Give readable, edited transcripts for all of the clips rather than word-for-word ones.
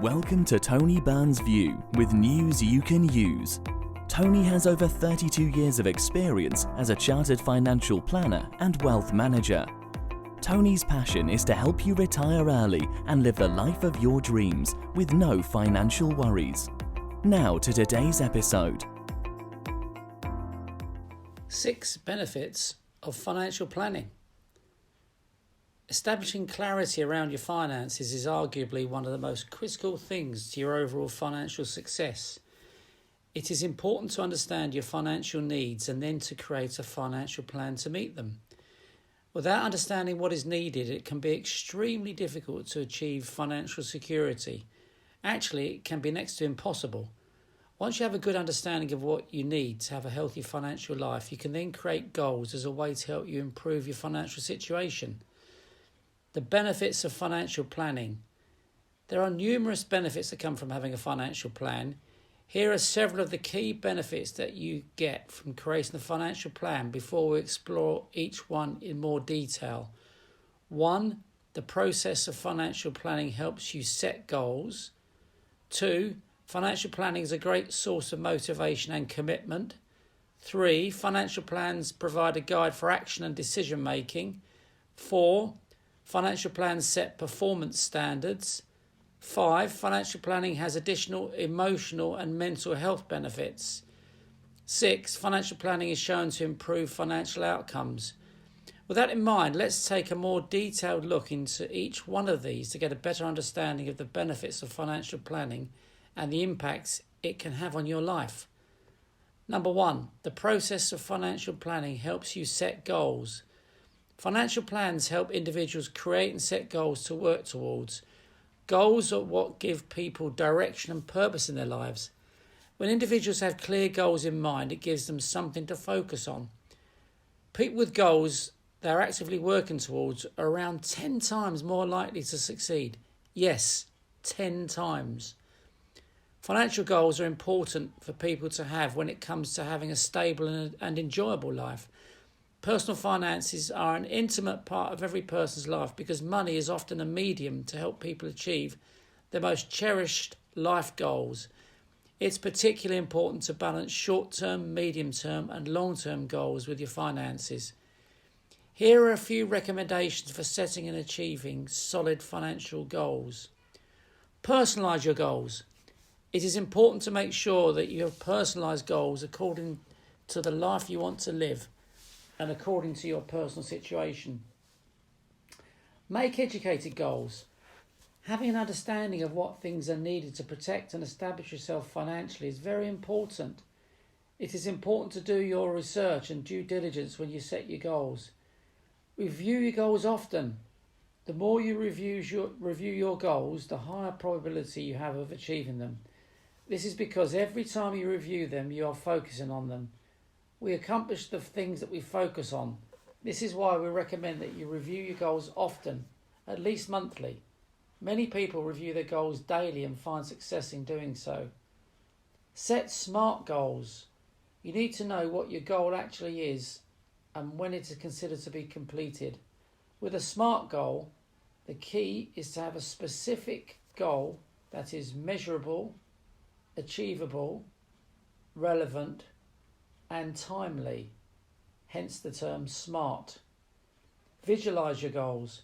Welcome to Tony Byrne's View with news you can use. Tony has over 32 years of experience as a chartered financial planner and wealth manager. Tony's passion is to help you retire early and live the life of your dreams with no financial worries. Now to today's episode. 6 benefits of financial planning. Establishing clarity around your finances is arguably one of the most critical things to your overall financial success. It is important to understand your financial needs and then to create a financial plan to meet them. Without understanding what is needed, it can be extremely difficult to achieve financial security. Actually, it can be next to impossible. Once you have a good understanding of what you need to have a healthy financial life, you can then create goals as a way to help you improve your financial situation. The benefits of financial planning. There are numerous benefits that come from having a financial plan. Here are several of the key benefits that you get from creating a financial plan before we explore each one in more detail. 1. The process of financial planning helps you set goals. 2. Financial planning is a great source of motivation and commitment. 3. Financial plans provide a guide for action and decision making. 4. Financial plans set performance standards. 5. Financial planning has additional emotional and mental health benefits. 6. Financial planning is shown to improve financial outcomes. With that in mind, let's take a more detailed look into each one of these to get a better understanding of the benefits of financial planning and the impacts it can have on your life. Number 1. The process of financial planning helps you set goals. Financial plans help individuals create and set goals to work towards. Goals are what give people direction and purpose in their lives. When individuals have clear goals in mind, it gives them something to focus on. People with goals they're actively working towards are around 10 times more likely to succeed. Yes, 10 times. Financial goals are important for people to have when it comes to having a stable and enjoyable life. Personal finances are an intimate part of every person's life because money is often a medium to help people achieve their most cherished life goals. It's particularly important to balance short-term, medium-term and long-term goals with your finances. Here are a few recommendations for setting and achieving solid financial goals. Personalise your goals. It is important to make sure that you have personalised goals according to the life you want to live and according to your personal situation. Make educated goals. Having an understanding of what things are needed to protect and establish yourself financially is very important. It is important to do your research and due diligence when you set your goals. Review your goals often. The more you review your goals, the higher probability you have of achieving them. This is because every time you review them, you are focusing on them. We accomplish the things that we focus on. This is why we recommend that you review your goals often, at least monthly. Many people review their goals daily and find success in doing so. Set SMART goals. You need to know what your goal actually is and when it is considered to be completed. With a SMART goal, the key is to have a specific goal that is measurable, achievable, relevant, and timely, hence the term SMART. Visualise your goals.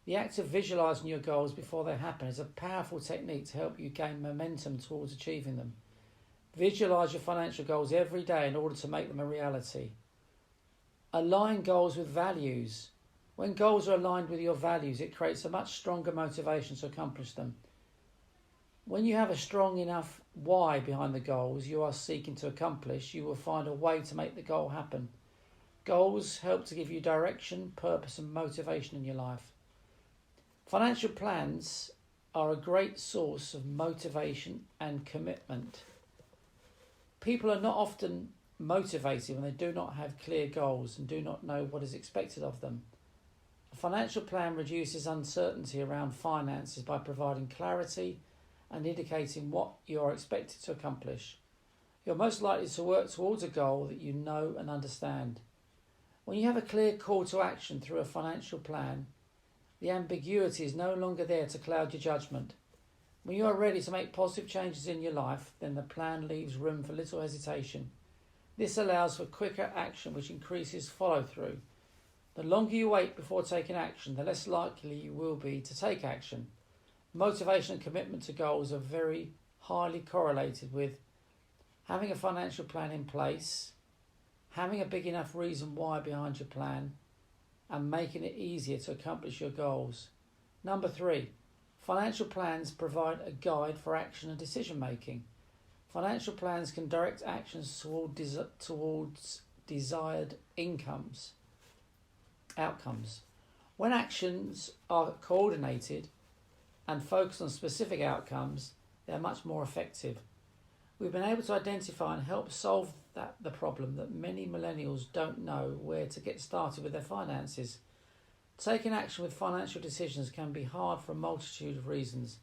The act of visualising your goals before they happen is a powerful technique to help you gain momentum towards achieving them. Visualise your financial goals every day in order to make them a reality. Align goals with values. When goals are aligned with your values, it creates a much stronger motivation to accomplish them. When you have a strong enough why behind the goals you are seeking to accomplish, you will find a way to make the goal happen. Goals help to give you direction, purpose and motivation in your life. Financial plans are a great source of motivation and commitment. People are not often motivated when they do not have clear goals and do not know what is expected of them. A financial plan reduces uncertainty around finances by providing clarity and indicating what you are expected to accomplish. You're most likely to work towards a goal that you know and understand. When you have a clear call to action through a financial plan, the ambiguity is no longer there to cloud your judgment. When you are ready to make positive changes in your life, then the plan leaves room for little hesitation. This allows for quicker action, which increases follow-through. The longer you wait before taking action, the less likely you will be to take action. Motivation and commitment to goals are very highly correlated with having a financial plan in place, having a big enough reason why behind your plan, and making it easier to accomplish your goals. Number 3, financial plans provide a guide for action and decision making. Financial plans can direct actions towards desired outcomes. When actions are coordinated and focused on specific outcomes, they are much more effective. We've been able to identify and help solve the problem that many millennials don't know where to get started with their finances. Taking action with financial decisions can be hard for a multitude of reasons.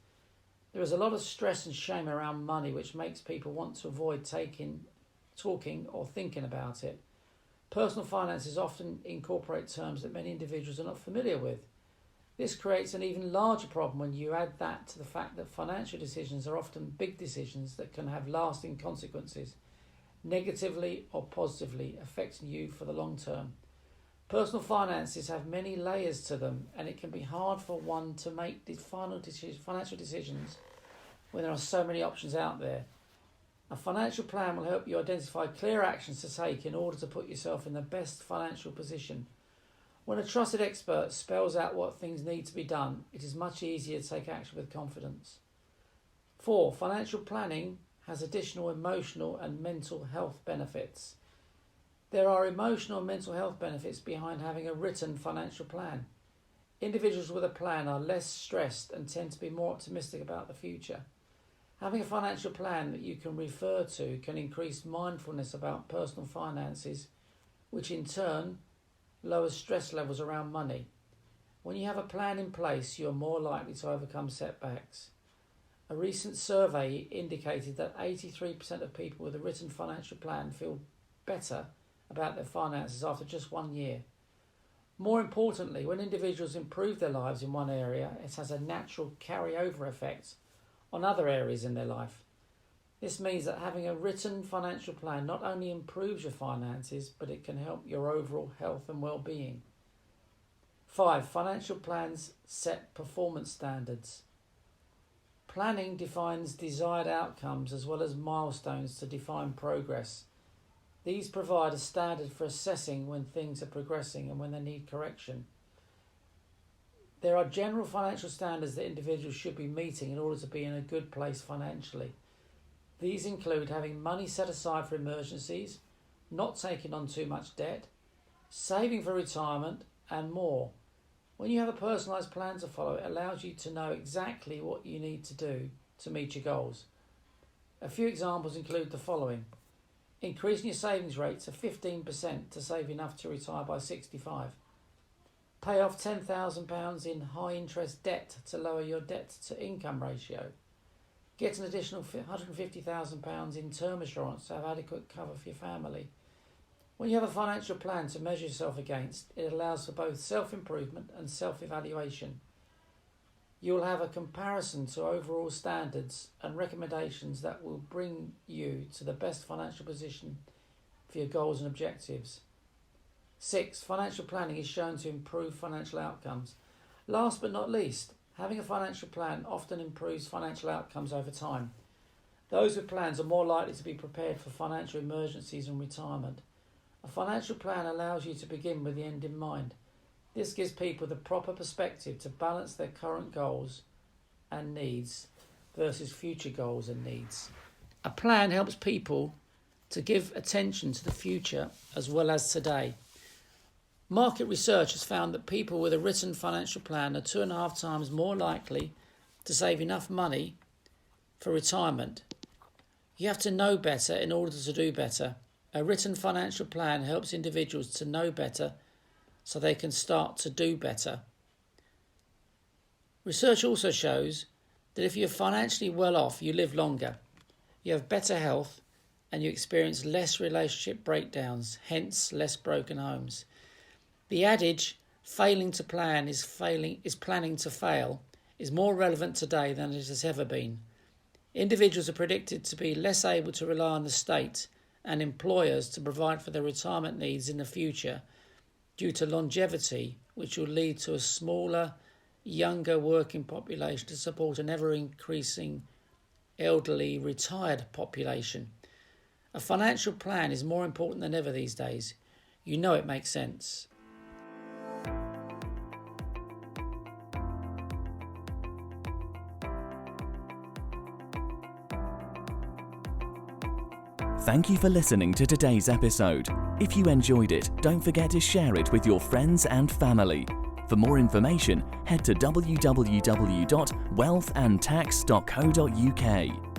There is a lot of stress and shame around money, which makes people want to avoid talking or thinking about it. Personal finances often incorporate terms that many individuals are not familiar with. This creates an even larger problem when you add that to the fact that financial decisions are often big decisions that can have lasting consequences, negatively or positively affecting you for the long term. Personal finances have many layers to them, and it can be hard for one to make these financial decisions when there are so many options out there. A financial plan will help you identify clear actions to take in order to put yourself in the best financial position. When a trusted expert spells out what things need to be done, it is much easier to take action with confidence. 4, financial planning has additional emotional and mental health benefits. There are emotional and mental health benefits behind having a written financial plan. Individuals with a plan are less stressed and tend to be more optimistic about the future. Having a financial plan that you can refer to can increase mindfulness about personal finances, which in turn lowers stress levels around money. When you have a plan in place, you are more likely to overcome setbacks. A recent survey indicated that 83% of people with a written financial plan feel better about their finances after just 1 year. More importantly, when individuals improve their lives in one area, it has a natural carry-over effect on other areas in their life. This means that having a written financial plan not only improves your finances, but it can help your overall health and well-being. 5, financial plans set performance standards. Planning defines desired outcomes as well as milestones to define progress. These provide a standard for assessing when things are progressing and when they need correction. There are general financial standards that individuals should be meeting in order to be in a good place financially. These include having money set aside for emergencies, not taking on too much debt, saving for retirement, and more. When you have a personalised plan to follow, it allows you to know exactly what you need to do to meet your goals. A few examples include the following: increasing your savings rate to 15% to save enough to retire by 65. Pay off £10,000 in high interest debt to lower your debt to income ratio. Get an additional £150,000 in term assurance to have adequate cover for your family. When you have a financial plan to measure yourself against, it allows for both self-improvement and self-evaluation. You will have a comparison to overall standards and recommendations that will bring you to the best financial position for your goals and objectives. 6, financial planning is shown to improve financial outcomes. Last but not least, having a financial plan often improves financial outcomes over time. Those with plans are more likely to be prepared for financial emergencies and retirement. A financial plan allows you to begin with the end in mind. This gives people the proper perspective to balance their current goals and needs versus future goals and needs. A plan helps people to give attention to the future as well as today. Market research has found that people with a written financial plan are 2.5 times more likely to save enough money for retirement. You have to know better in order to do better. A written financial plan helps individuals to know better so they can start to do better. Research also shows that if you're financially well off, you live longer, you have better health, and you experience less relationship breakdowns, hence less broken homes. The adage, failing to plan is planning to fail, is more relevant today than it has ever been. Individuals are predicted to be less able to rely on the state and employers to provide for their retirement needs in the future due to longevity, which will lead to a smaller, younger working population to support an ever-increasing elderly retired population. A financial plan is more important than ever these days. You know it makes sense. Thank you for listening to today's episode. If you enjoyed it, don't forget to share it with your friends and family. For more information, head to www.wealthandtax.co.uk.